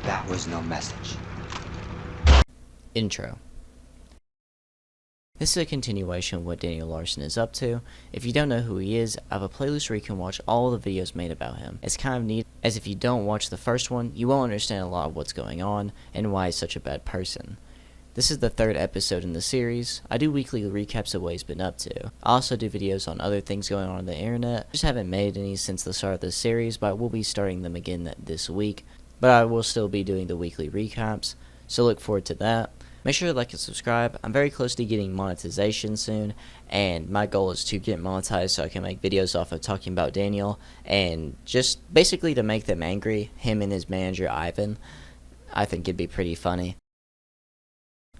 That was no message. Intro. This is a continuation of what Daniel Larson is up to. If you don't know who he is, I have a playlist where you can watch all the videos made about him. It's kind of neat, as if you don't watch the first one, you won't understand a lot of what's going on and why he's such a bad person. This is the third episode in the series. I do weekly recaps of what he's been up to. I also do videos on other things going on the internet. I just haven't made any since the start of this series, but I will be starting them again this week. But I will still be doing the weekly recaps, so look forward to that. Make sure to like and subscribe. I'm very close to getting monetization soon, and my goal is to get monetized so I can make videos off of talking about Daniel, and just basically to make them angry, him and his manager Ivan. I think it'd be pretty funny.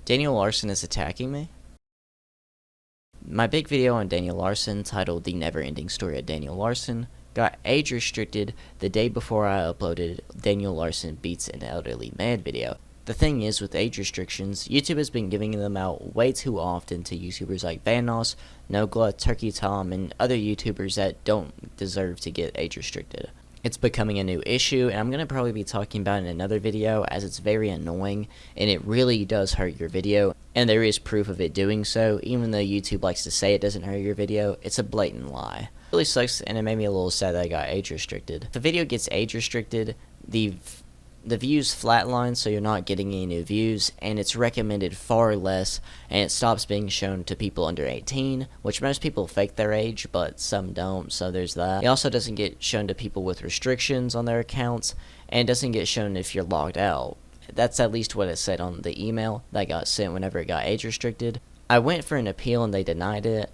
Daniel Larson is attacking me? My big video on Daniel Larson, titled The Never Ending Story of Daniel Larson, got age restricted the day before I uploaded Daniel Larson Beats an Elderly Man video. The thing is, with age restrictions, YouTube has been giving them out way too often to YouTubers like Vanos, Nogla, Turkey Tom, and other YouTubers that don't deserve to get age restricted. It's becoming a new issue, and I'm going to probably be talking about it in another video, as it's very annoying, and it really does hurt your video, and there is proof of it doing so. Even though YouTube likes to say it doesn't hurt your video, it's a blatant lie. It really sucks, and it made me a little sad that I got age restricted. If the video gets age restricted, the views flatline, so you're not getting any new views, and it's recommended far less, and it stops being shown to people under 18, which most people fake their age, but some don't, so there's that. It also doesn't get shown to people with restrictions on their accounts, and it doesn't get shown if you're logged out. That's at least what it said on the email that got sent whenever it got age restricted. I went for an appeal and they denied it,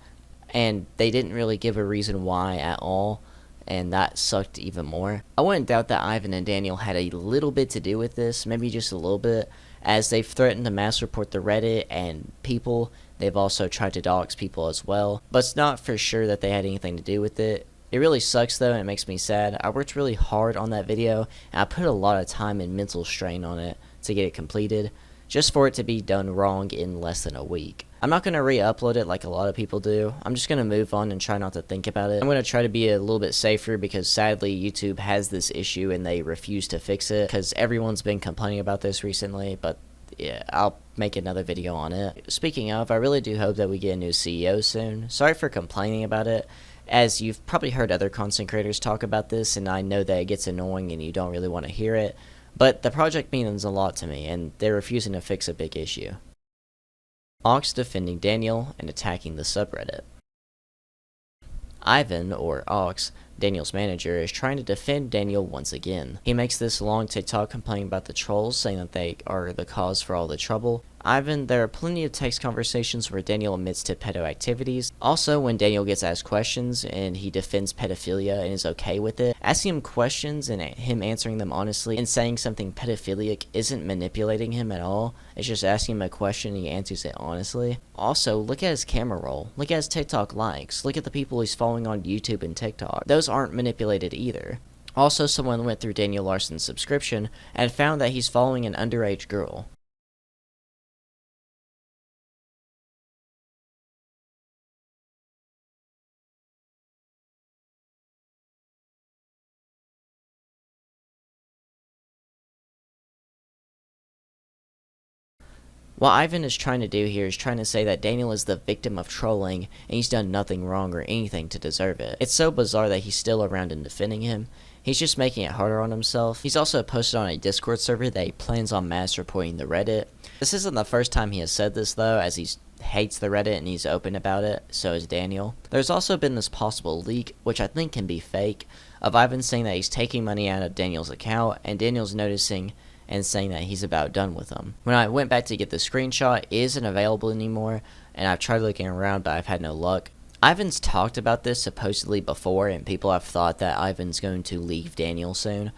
and they didn't really give a reason why at all, and that sucked even more. I wouldn't doubt that Ivan and Daniel had a little bit to do with this, maybe just a little bit, as they've threatened to mass report the Reddit and people. They've also tried to dox people as well, but it's not for sure that they had anything to do with it. It really sucks though, and it makes me sad. I worked really hard on that video, and I put a lot of time and mental strain on it to get it completed, just for it to be done wrong in less than a week. I'm not going to re-upload it like a lot of people do. I'm just going to move on and try not to think about it. I'm going to try to be a little bit safer, because sadly YouTube has this issue and they refuse to fix it, because everyone's been complaining about this recently, but yeah, I'll make another video on it. Speaking of, I really do hope that we get a new CEO soon. Sorry for complaining about it, as you've probably heard other content creators talk about this, and I know that it gets annoying and you don't really want to hear it, but the project means a lot to me, and they're refusing to fix a big issue. Ox defending Daniel and attacking the subreddit. Ivan, or Ox, Daniel's manager, is trying to defend Daniel once again. He makes this long TikTok complaining about the trolls, saying that they are the cause for all the trouble. Ivan, there are plenty of text conversations where Daniel admits to pedo activities. Also, when Daniel gets asked questions and he defends pedophilia and is okay with it, asking him questions and him answering them honestly and saying something pedophilic isn't manipulating him at all. It's just asking him a question and he answers it honestly. Also, look at his camera roll. Look at his TikTok likes. Look at the people he's following on YouTube and TikTok. Those aren't manipulated either. Also, someone went through Daniel Larson's subscription and found that he's following an underage girl. What Ivan is trying to do here is trying to say that Daniel is the victim of trolling and he's done nothing wrong or anything to deserve it. It's so bizarre that he's still around and defending him. He's just making it harder on himself. He's also posted on a Discord server that he plans on mass reporting the Reddit. This isn't the first time he has said this though, as he hates the Reddit and he's open about it, so is Daniel. There's also been this possible leak, which I think can be fake, of Ivan saying that he's taking money out of Daniel's account, and Daniel's noticing and saying that he's about done with them. When I went back to get the screenshot, it isn't available anymore, and I've tried looking around, but I've had no luck. Ivan's talked about this supposedly before, and people have thought that Ivan's going to leave Daniel soon,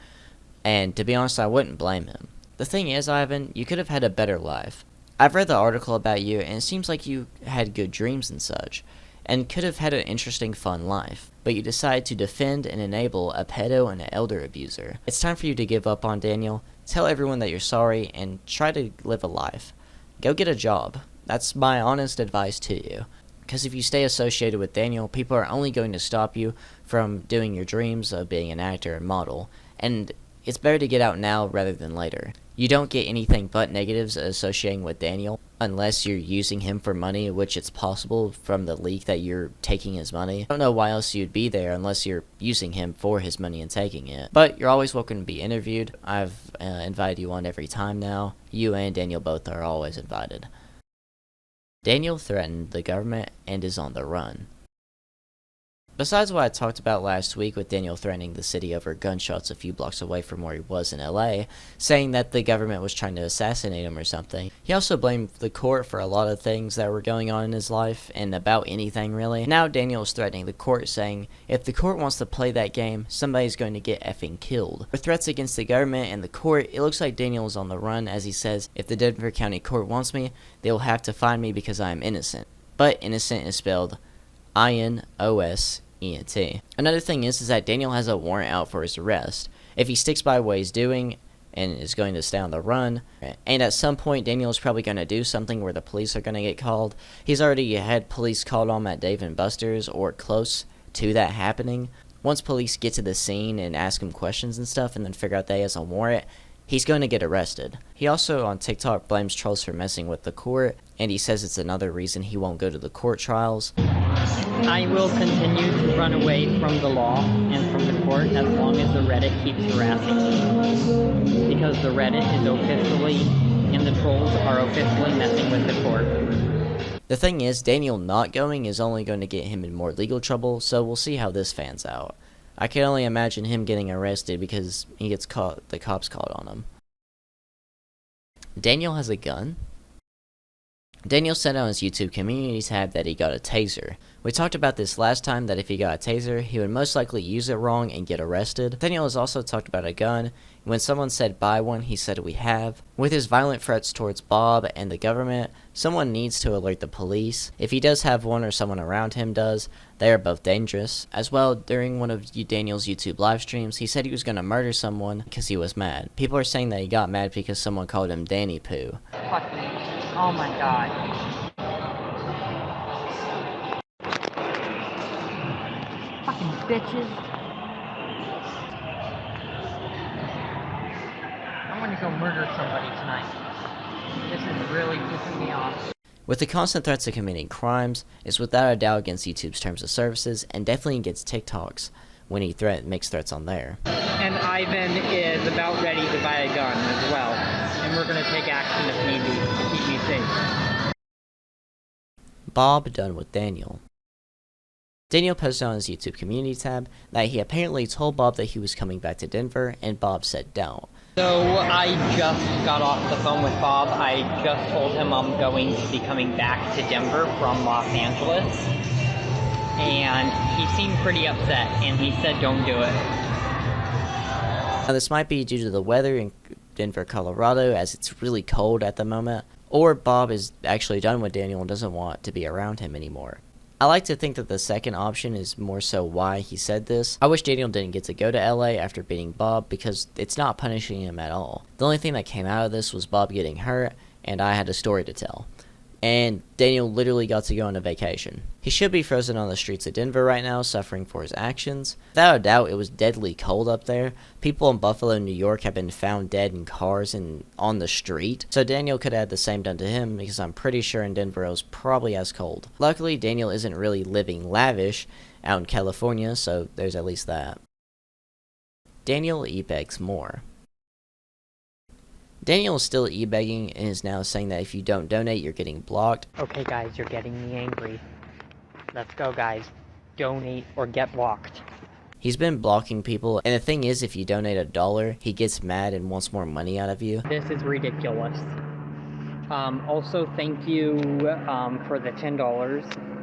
and to be honest, I wouldn't blame him. The thing is, Ivan, you could have had a better life. I've read the article about you, and it seems like you had good dreams and such, and could have had an interesting, fun life, but you decided to defend and enable a pedo and an elder abuser. It's time for you to give up on Daniel. Tell everyone that you're sorry, and try to live a life. Go get a job. That's my honest advice to you. Because if you stay associated with Daniel, people are only going to stop you from doing your dreams of being an actor and model. And It's better to get out now rather than later. You don't get anything but negatives associating with Daniel unless you're using him for money, which it's possible from the leak that you're taking his money. I don't know why else you'd be there unless you're using him for his money and taking it. But you're always welcome to be interviewed. I've invited you on every time now. You and Daniel both are always invited. Daniel threatened the government and is on the run. Besides what I talked about last week with Daniel threatening the city over gunshots a few blocks away from where he was in LA, saying that the government was trying to assassinate him or something, he also blamed the court for a lot of things that were going on in his life, and about anything really. Now Daniel is threatening the court, saying if the court wants to play that game, somebody's going to get effing killed. For threats against the government and the court, it looks like Daniel is on the run, as he says, if the Denver County Court wants me, they will have to find me because I am innocent. But innocent is spelled INOSENT. Another thing is that Daniel has a warrant out for his arrest. If he sticks by what he's doing and is going to stay on the run, and at some point Daniel is probably going to do something where the police are going to get called. He's already had police called on him at Dave & Buster's or close to that happening. Once police get to the scene and ask him questions and stuff and then figure out that he has a warrant, he's going to get arrested. He also on TikTok blames trolls for messing with the court, and he says it's another reason he won't go to the court trials. I will continue to run away from the law and from the court as long as the Reddit keeps harassing me. Because the Reddit is officially, and the trolls are officially messing with the court. The thing is, Daniel not going is only going to get him in more legal trouble, so we'll see how this fans out. I can only imagine him getting arrested because he gets caught, the cops called on him. Daniel has a gun. Daniel said on his YouTube community tab that he got a taser. We talked about this last time, that if he got a taser, he would most likely use it wrong and get arrested. Daniel has also talked about a gun. When someone said buy one, he said we have. With his violent threats towards Bob and the government, someone needs to alert the police. If he does have one or someone around him does, they are both dangerous. As well, during one of Daniel's YouTube live streams, he said he was going to murder someone because he was mad. People are saying that he got mad because someone called him Danny Poo. Fuck me. Oh my god. Fucking bitches. I want to go murder somebody tonight. This is really pissing me off. With the constant threats of committing crimes, it's without a doubt against YouTube's terms of services, and definitely against TikTok's when he makes threats on there. And Ivan is about ready to buy a gun as well. And we're going to take action if need be to keep me safe. Bob done with Daniel. Daniel posted on his YouTube community tab that he apparently told Bob that he was coming back to Denver, and Bob said don't. So I just got off the phone with Bob. I just told him I'm going to be coming back to Denver from Los Angeles. And he seemed pretty upset, and he said don't do it. Now this might be due to the weather in Denver, Colorado, as it's really cold at the moment, or Bob is actually done with Daniel and doesn't want to be around him anymore. I like to think that the second option is more so why he said this. I wish Daniel didn't get to go to LA after beating Bob, because it's not punishing him at all. The only thing that came out of this was Bob getting hurt, and I had a story to tell. And Daniel literally got to go on a vacation. He should be frozen on the streets of Denver right now, suffering for his actions. Without a doubt, it was deadly cold up there. People in Buffalo, New York have been found dead in cars and on the street. So Daniel could have had the same done to him, because I'm pretty sure in Denver it was probably as cold. Luckily, Daniel isn't really living lavish out in California, so there's at least that. Daniel e-begs more. Daniel is still e-begging and is now saying that if you don't donate, you're getting blocked. Okay guys, you're getting me angry. Let's go guys. Donate or get blocked. He's been blocking people, and the thing is, if you donate $1, he gets mad and wants more money out of you. This is ridiculous. Also, thank you for the $10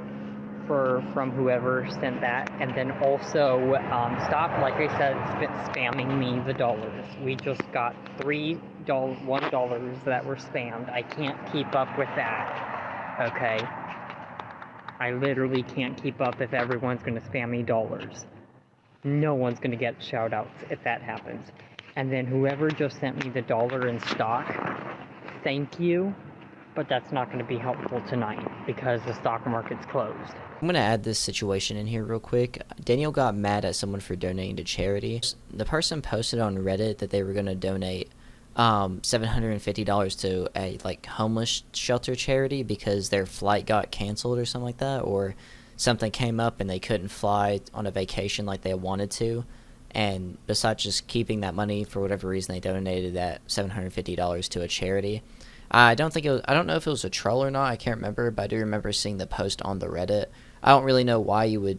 from whoever sent that, and then also stop, like I said, spamming me the dollars. We just got $1 that were spammed. I can't keep up with that. Okay, I literally can't keep up if everyone's gonna spam me dollars. No one's gonna get shoutouts if that happens. And then whoever just sent me the $1 in stock, thank you. but that's not going to be helpful tonight because the stock market's closed. I'm going to add this situation in here real quick. Daniel got mad at someone for donating to charity. The person posted on Reddit that they were going to donate $750 to a homeless shelter charity because their flight got canceled or something like that, or something came up and they couldn't fly on a vacation like they wanted to. And besides just keeping that money, for whatever reason, they donated that $750 to a charity. I don't know if it was a troll or not. I can't remember, but I do remember seeing the post on the Reddit. I don't really know why you would.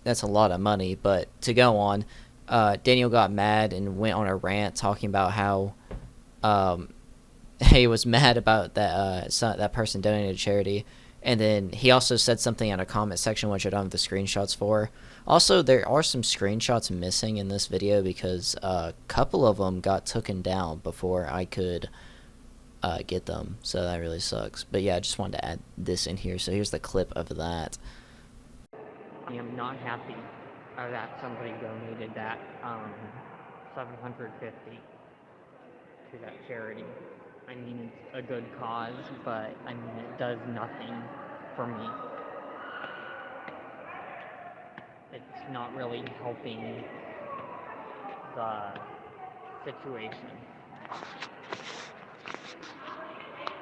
That's a lot of money, but to go on, Daniel got mad and went on a rant talking about how he was mad about that person donated to charity, and then he also said something in a comment section which I don't have the screenshots for. Also, there are some screenshots missing in this video because a couple of them got taken down before I could get them, so that really sucks. But yeah, I just wanted to add this in here. So here's the clip of that. I am not happy that somebody donated that $750 to that charity. I mean, it's a good cause, but I mean, it does nothing for me. It's not really helping the situation.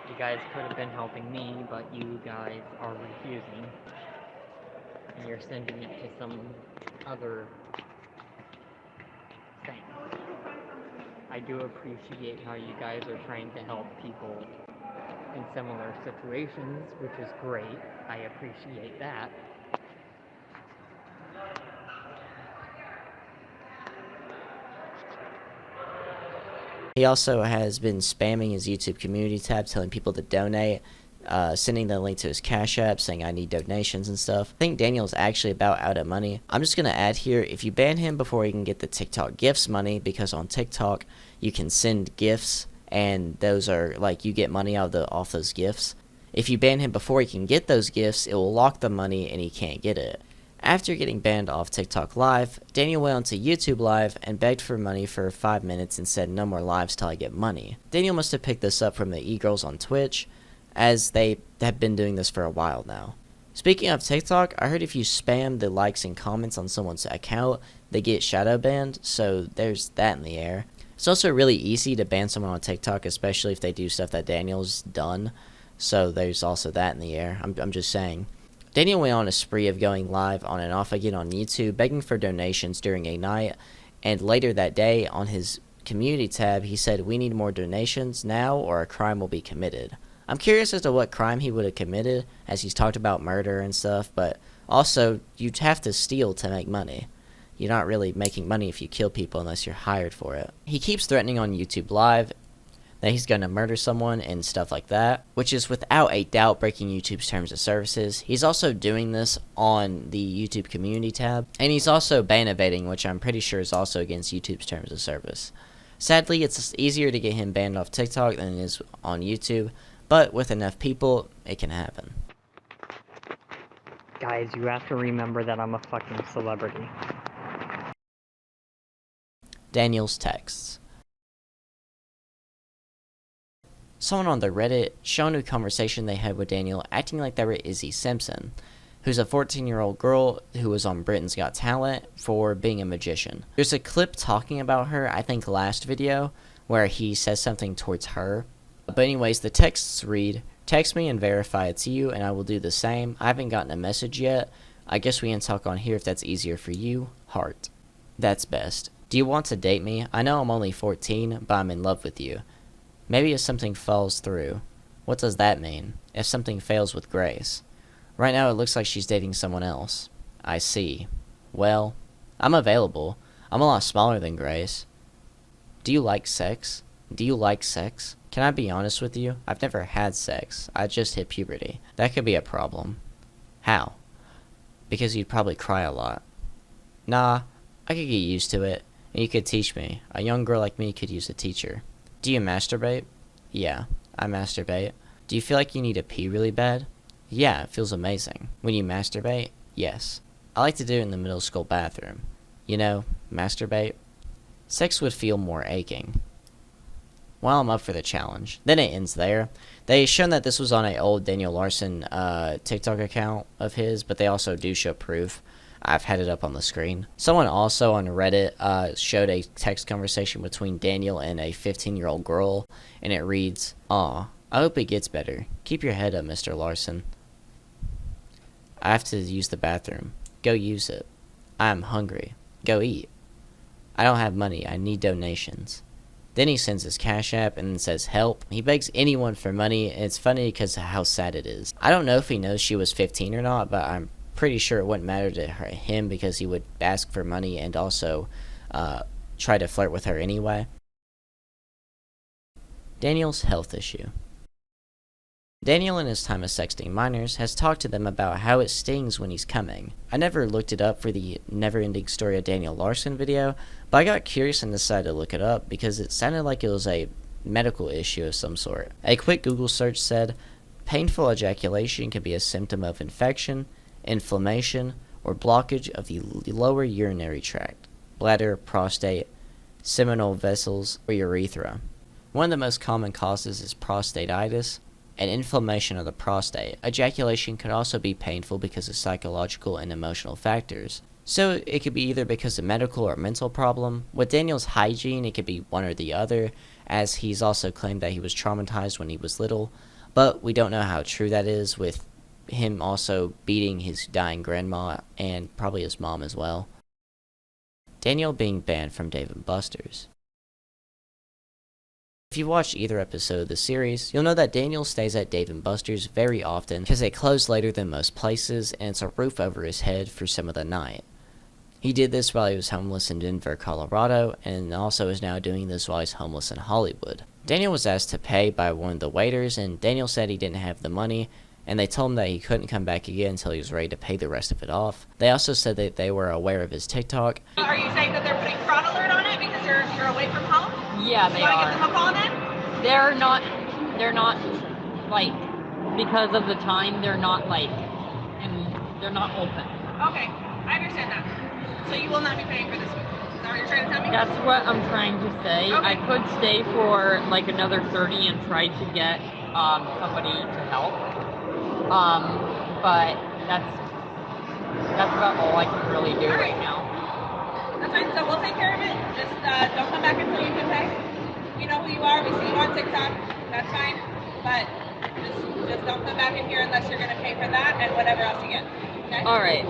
You guys could have been helping me, but you guys are refusing. And you're sending it to some other thing. I do appreciate how you guys are trying to help people in similar situations, which is great. I appreciate that. He also has been spamming his YouTube community tab, telling people to donate, sending the link to his Cash App, saying I need donations and stuff. I think Daniel's actually about out of money. I'm just going to add here, if you ban him before he can get the TikTok gifts money, because on TikTok you can send gifts, and those are, you get money off those gifts. If you ban him before he can get those gifts, it will lock the money and he can't get it. After getting banned off TikTok Live, Daniel went onto YouTube Live and begged for money for 5 minutes and said no more lives till I get money. Daniel must have picked this up from the e-girls on Twitch, as they have been doing this for a while now. Speaking of TikTok, I heard if you spam the likes and comments on someone's account, they get shadow banned, so there's that in the air. It's also really easy to ban someone on TikTok, especially if they do stuff that Daniel's done, so there's also that in the air. I'm just saying. Daniel went on a spree of going live on and off again on YouTube, begging for donations during a night, and later that day on his community tab, he said, "We need more donations now or a crime will be committed." I'm curious as to what crime he would have committed, as he's talked about murder and stuff, but also, you'd have to steal to make money. You're not really making money if you kill people unless you're hired for it. He keeps threatening on YouTube Live that he's going to murder someone and stuff like that, which is without a doubt breaking YouTube's terms of services. He's also doing this on the YouTube community tab, and he's also ban evading, which I'm pretty sure is also against YouTube's terms of service. Sadly, it's easier to get him banned off TikTok than it is on YouTube, but with enough people, it can happen. Guys, you have to remember that I'm a fucking celebrity. Daniel's texts. Someone on the Reddit shown a conversation they had with Daniel acting like they were Izzy Simpson, who's a 14-year-old girl who was on Britain's Got Talent for being a magician. There's a clip talking about her, I think last video, where he says something towards her. But anyways, the texts read, "Text me and verify it's you and I will do the same. I haven't gotten a message yet. I guess we can talk on here if that's easier for you. Heart. That's best. Do you want to date me? I know I'm only 14, but I'm in love with you. Maybe if something falls through." What does that mean? If something fails with Grace. Right now it looks like she's dating someone else. I see. Well, I'm available. I'm a lot smaller than Grace. Do you like sex? Do you like sex? Can I be honest with you? I've never had sex. I just hit puberty. That could be a problem. How? Because you'd probably cry a lot. Nah, I could get used to it, and you could teach me. A young girl like me could use a teacher. Do you masturbate? Yeah, I masturbate. Do you feel like you need to pee really bad? Yeah, it feels amazing. When you masturbate? Yes. I like to do it in the middle school bathroom. You know, masturbate. Sex would feel more aching. Well, I'm up for the challenge. Then it ends there. They shown that this was on an old Daniel Larson TikTok account of his, but they also do show proof. I've had it up on the screen. Someone also on Reddit showed a text conversation between Daniel and a 15-year-old girl, and it reads, "Aw, I hope it gets better. Keep your head up, Mr. Larson. I have to use the bathroom. Go use it. I am hungry. Go eat. I don't have money. I need donations." Then he sends his Cash App and then says help. He begs anyone for money, and it's funny because of how sad it is. I don't know if he knows she was 15 or not, but I'm pretty sure it wouldn't matter to him because he would ask for money and also try to flirt with her anyway. Daniel's health issue. Daniel, in his time of sexting minors, has talked to them about how it stings when he's coming. I never looked it up for the Never-Ending Story of Daniel Larson video, but I got curious and decided to look it up because it sounded like it was a medical issue of some sort. A quick Google search said, painful ejaculation can be a symptom of infection, inflammation, or blockage of the lower urinary tract, bladder, prostate, seminal vessels, or urethra. One of the most common causes is prostatitis, and inflammation of the prostate. Ejaculation could also be painful because of psychological and emotional factors. So it could be either because of medical or mental problem. With Daniel's hygiene, it could be one or the other, as he's also claimed that he was traumatized when he was little, but we don't know how true that is, with him also beating his dying grandma and probably his mom as well. Daniel being banned from Dave & Buster's. If you watched either episode of the series, you'll know that Daniel stays at Dave & Buster's very often because they close later than most places and it's a roof over his head for some of the night. He did this while he was homeless in Denver, Colorado, and also is now doing this while he's homeless in Hollywood. Daniel was asked to pay by one of the waiters, and Daniel said he didn't have the money, and they told him that he couldn't come back again until he was ready to pay the rest of it off. They also said that they were aware of his TikTok. Are you saying that they're putting fraud alert on it because you're away from home? Yeah, they you want to are. give them a call then? They're not, like, because of the time, they're not, like, they're not open. Okay, I understand that. So you will not be paying for this week. Is that what you're trying to tell me? That's what I'm trying to say. Okay. I could stay for, like, another 30 and try to get somebody to help. But that's about all I can really do right now. That's fine. So we'll take care of it. Just don't come back until you can pay. We know who you are. We see you on TikTok. That's fine. But just don't come back in here unless you're going to pay for that and whatever else you get. Okay? All right.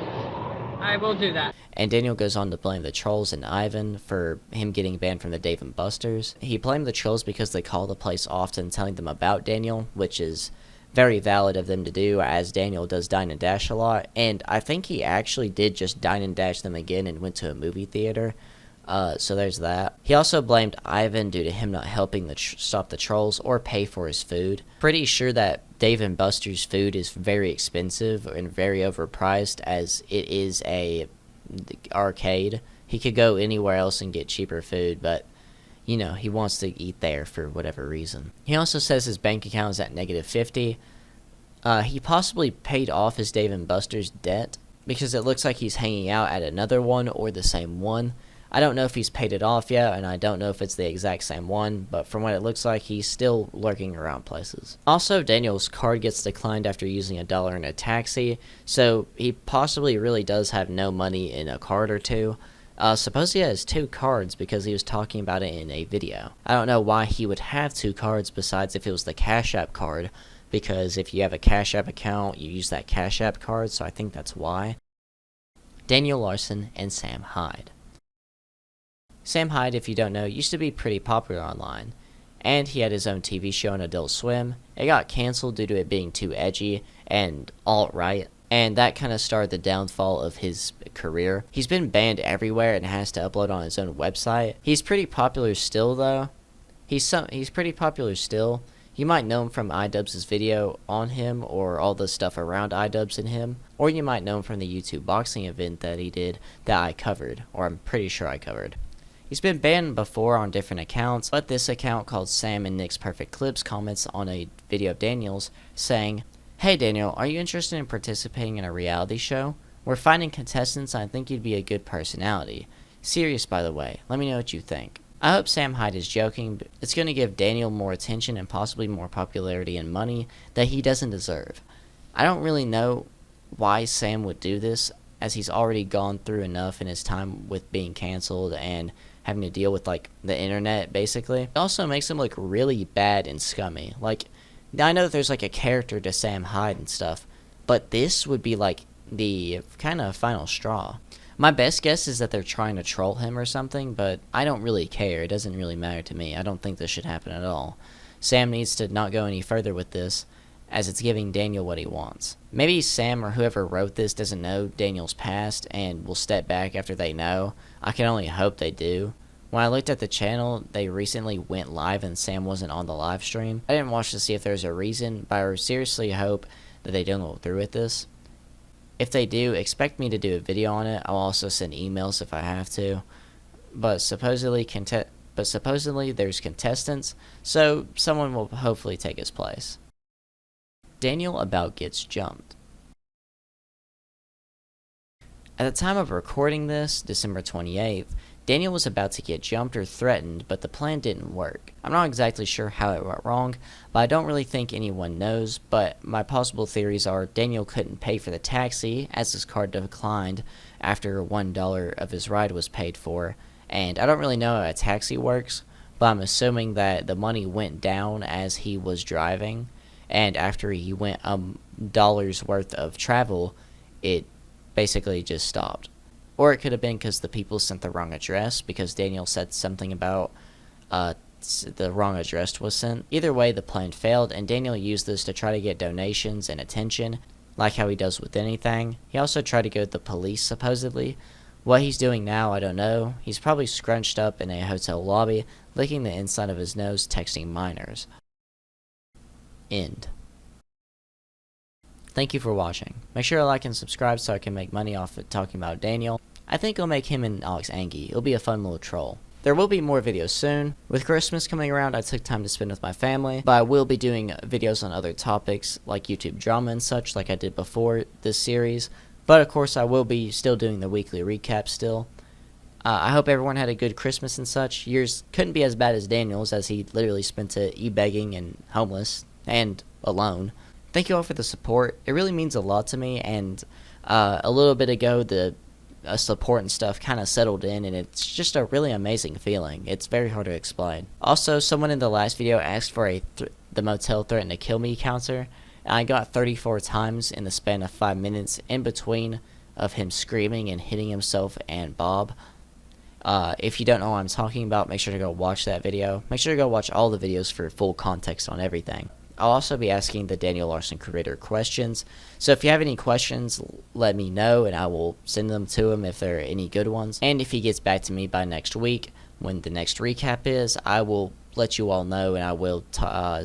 I will do that. And Daniel goes on to blame the trolls and Ivan for him getting banned from the Dave & Buster's. He blamed the trolls because they call the place often telling them about Daniel, which is very valid of them to do, as Daniel does dine and dash a lot, and I think he actually did just dine and dash them again and went to a movie theater, so there's that. He also blamed Ivan due to him not helping stop the trolls or pay for his food. Pretty sure that Dave & Buster's food is very expensive and very overpriced, as it is a arcade. He could go anywhere else and get cheaper food, but you know, he wants to eat there for whatever reason. He also says his bank account is at -50. He possibly paid off his Dave & Buster's debt because it looks like he's hanging out at another one or the same one. I don't know if he's paid it off yet, and I don't know if it's the exact same one, but from what it looks like, he's still lurking around places. Also, Daniel's card gets declined after using $1 in a taxi, so he possibly really does have no money in a card or two. Suppose he has 2 cards because he was talking about it in a video. I don't know why he would have 2 cards besides if it was the Cash App card, because if you have a Cash App account, you use that Cash App card, so I think that's why. Daniel Larson and Sam Hyde. Sam Hyde, if you don't know, used to be pretty popular online, and he had his own TV show on Adult Swim. It got canceled due to it being too edgy and alt-right, and that kind of started the downfall of his career. He's been banned everywhere and has to upload on his own website. He's pretty popular still, though. He's pretty popular still. You might know him from iDubbbz's video on him or all the stuff around iDubbbz and him, or you might know him from the YouTube boxing event that he did that I covered, or I'm pretty sure I covered. He's been banned before on different accounts, but this account called Sam and Nick's Perfect Clips comments on a video of Daniel's saying, "Hey Daniel, are you interested in participating in a reality show? We're finding contestants and I think you'd be a good personality. Serious, by the way. Let me know what you think." I hope Sam Hyde is joking, but it's going to give Daniel more attention and possibly more popularity and money that he doesn't deserve. I don't really know why Sam would do this, as he's already gone through enough in his time with being canceled and having to deal with, like, the internet, basically. It also makes him look really bad and scummy. Like, I know that there's, like, a character to Sam Hyde and stuff, but this would be, like, the kind of final straw. My best guess is that they're trying to troll him or something, but I don't really care. It doesn't really matter to me. I don't think this should happen at all. Sam needs to not go any further with this, as it's giving Daniel what he wants. Maybe Sam or whoever wrote this doesn't know Daniel's past and will step back after they know. I can only hope they do. When I looked at the channel, they recently went live and Sam wasn't on the live stream. I didn't watch to see if there's a reason, but I seriously hope that they don't go through with this. If they do, expect me to do a video on it. I'll also send emails if I have to. But supposedly there's contestants, so someone will hopefully take his place. Daniel about gets jumped. At the time of recording this, December 28th, Daniel was about to get jumped or threatened, but the plan didn't work. I'm not exactly sure how it went wrong, but I don't really think anyone knows, but my possible theories are Daniel couldn't pay for the taxi, as his card declined after $1 of his ride was paid for, and I don't really know how a taxi works, but I'm assuming that the money went down as he was driving, and after he went $1's worth of travel, it basically just stopped. Or it could have been because the people sent the wrong address, because Daniel said something about the wrong address was sent. Either way, the plan failed, and Daniel used this to try to get donations and attention, like how he does with anything. He also tried to go to the police, supposedly. What he's doing now, I don't know. He's probably scrunched up in a hotel lobby, licking the inside of his nose, texting minors. End. Thank you for watching. Make sure to like and subscribe so I can make money off of talking about Daniel. I think I'll make him and Alex Angie. It'll be a fun little troll. There will be more videos soon. With Christmas coming around, I took time to spend with my family, but I will be doing videos on other topics like YouTube drama and such, like I did before this series. But of course, I will be still doing the weekly recap still. I hope everyone had a good Christmas and such. Yours couldn't be as bad as Daniel's, as he literally spent it e-begging and homeless and alone. Thank you all for the support. It really means a lot to me, and a little bit ago the support and stuff kind of settled in, and it's just a really amazing feeling. It's very hard to explain. Also, someone in the last video asked for the motel threatened to kill me counter, and I got 34 times in the span of 5 minutes in between of him screaming and hitting himself and Bob. If you don't know what I'm talking about, make sure to go watch that video. Make sure to go watch all the videos for full context on everything. I'll also be asking the Daniel Larson creator questions, so if you have any questions, let me know and I will send them to him if there are any good ones. And if he gets back to me by next week, when the next recap is, I will let you all know and I will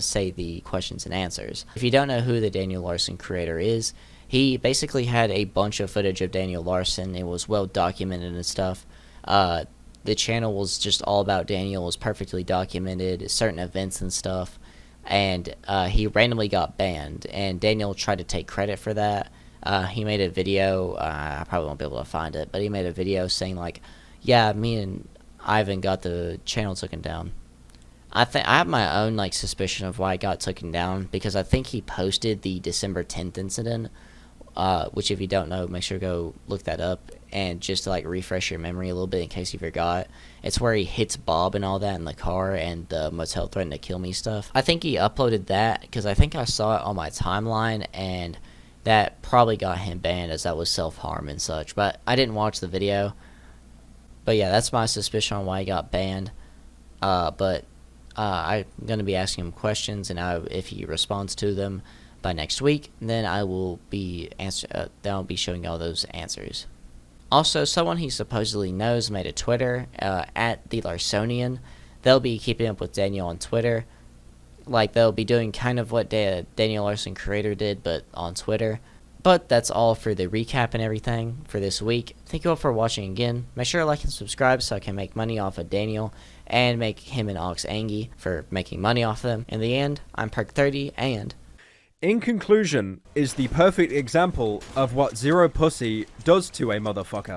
say the questions and answers. If you don't know who the Daniel Larson creator is, he basically had a bunch of footage of Daniel Larson. It was well documented and stuff. The channel was just all about Daniel. It was perfectly documented, certain events and stuff. And he randomly got banned, and Daniel tried to take credit for that. He made a video, I probably won't be able to find it, but he made a video saying like, yeah, me and Ivan got the channel taken down. I have my own like suspicion of why it got taken down, because I think he posted the December 10th incident, which if you don't know, make sure to go look that up, and just to like refresh your memory a little bit in case you forgot. It's where he hits Bob and all that in the car, and the motel threatened to kill me stuff. I think he uploaded that because I think I saw it on my timeline, and that probably got him banned as that was self-harm and such, but I didn't watch the video. But yeah, that's my suspicion on why he got banned. I'm going to be asking him questions, and if he responds to them by next week, then I will be showing all those answers. Also, someone he supposedly knows made a Twitter, at the Larsonian. They'll be keeping up with Daniel on Twitter. Like, they'll be doing kind of what Daniel Larson creator did, but on Twitter. But that's all for the recap and everything for this week. Thank you all for watching again. Make sure to like and subscribe so I can make money off of Daniel, and make him and Alex Angie for making money off them. In the end, I'm PERK30, and... In conclusion, is the perfect example of what zero pussy does to a motherfucker.